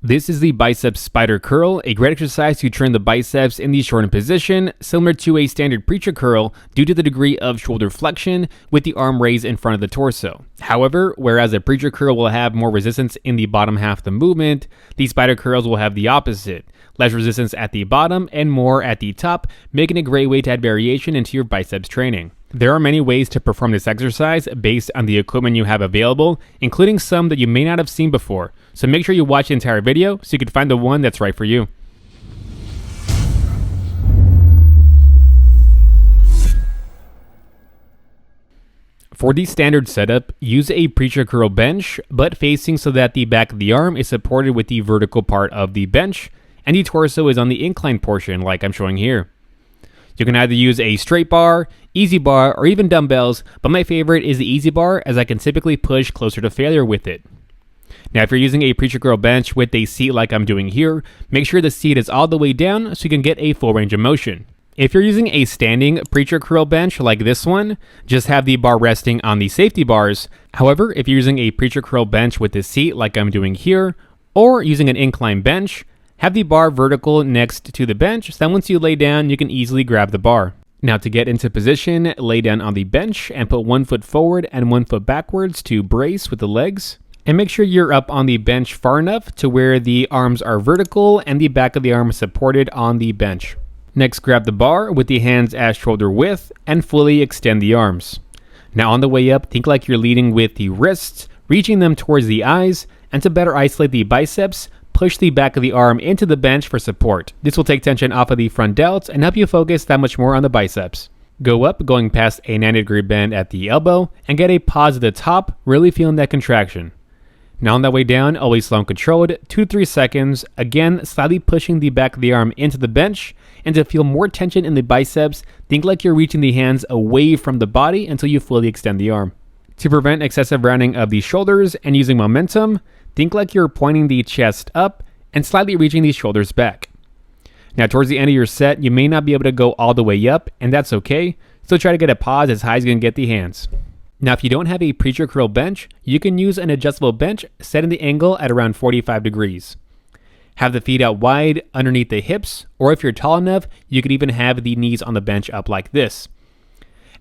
This is the bicep spider curl, a great exercise to train the biceps in the shortened position, similar to a standard preacher curl due to the degree of shoulder flexion with the arm raised in front of the torso. However, whereas a preacher curl will have more resistance in the bottom half of the movement, the spider curls will have the opposite. Less resistance at the bottom and more at the top, making a great way to add variation into your biceps training. There are many ways to perform this exercise based on the equipment you have available, including some that you may not have seen before. So make sure you watch the entire video so you can find the one that's right for you. For the standard setup, use a preacher curl bench, but facing so that the back of the arm is supported with the vertical part of the bench, and the torso is on the incline portion like I'm showing here. You can either use a straight bar, easy bar, or even dumbbells, but my favorite is the easy bar as I can typically push closer to failure with it. Now if you're using a preacher curl bench with a seat like I'm doing here, make sure the seat is all the way down so you can get a full range of motion. If you're using a standing preacher curl bench like this one, just have the bar resting on the safety bars. However, if you're using a preacher curl bench with a seat like I'm doing here, or using an incline bench, have the bar vertical next to the bench so that once you lay down, you can easily grab the bar. Now to get into position, lay down on the bench and put 1 foot forward and 1 foot backwards to brace with the legs. And make sure you're up on the bench far enough to where the arms are vertical and the back of the arm is supported on the bench. Next, grab the bar with the hands at shoulder width and fully extend the arms. Now on the way up, think like you're leading with the wrists, reaching them towards the eyes, and to better isolate the biceps, push the back of the arm into the bench for support. This will take tension off of the front delts and help you focus that much more on the biceps. Go up, going past a 90-degree bend at the elbow, and get a pause at the top, really feeling that contraction. Now on that way down, always slow and controlled, 2 to 3 seconds, again slightly pushing the back of the arm into the bench, and to feel more tension in the biceps, think like you're reaching the hands away from the body until you fully extend the arm. To prevent excessive rounding of the shoulders and using momentum, think like you're pointing the chest up and slightly reaching the shoulders back. Now towards the end of your set, you may not be able to go all the way up, and that's okay. Still try to get a pause as high as you can get the hands. Now if you don't have a preacher curl bench, you can use an adjustable bench set in the angle at around 45 degrees. Have the feet out wide underneath the hips, or if you're tall enough, you could even have the knees on the bench up like this.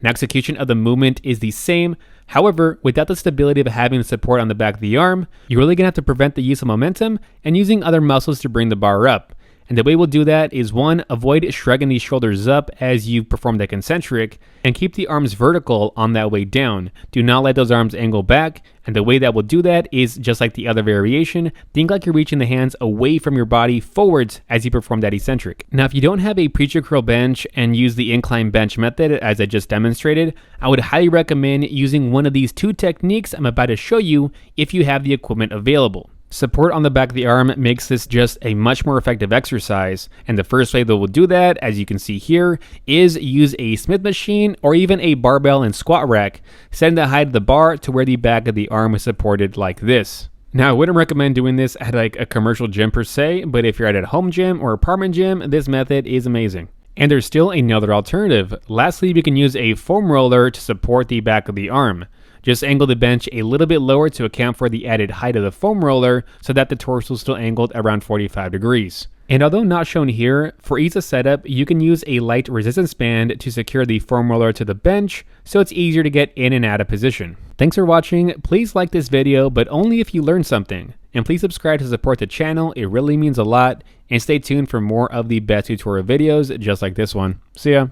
Now execution of the movement is the same. However, without the stability of having the support on the back of the arm, you're really going to have to prevent the use of momentum and using other muscles to bring the bar up. And the way we'll do that is 1, avoid shrugging the shoulders up as you perform the concentric, and keep the arms vertical on that way down. Do not let those arms angle back, and the way that we'll do that is just like the other variation, think like you're reaching the hands away from your body forwards as you perform that eccentric. Now if you don't have a preacher curl bench and use the incline bench method as I just demonstrated, I would highly recommend using one of these 2 techniques I'm about to show you if you have the equipment available. Support on the back of the arm makes this just a much more effective exercise, and the first way that we'll do that, as you can see here, is use a Smith machine or even a barbell and squat rack, setting the height of the bar to where the back of the arm is supported like this. Now I wouldn't recommend doing this at like a commercial gym per se, but if you're at a home gym or apartment gym, this method is amazing. And there's still another alternative. Lastly, we can use a foam roller to support the back of the arm. Just angle the bench a little bit lower to account for the added height of the foam roller so that the torso is still angled around 45 degrees. And although not shown here, for ease of setup, you can use a light resistance band to secure the foam roller to the bench so it's easier to get in and out of position. Thanks for watching. Please like this video, but only if you learned something. And please subscribe to support the channel, it really means a lot. And stay tuned for more of the best tutorial videos just like this one. See ya.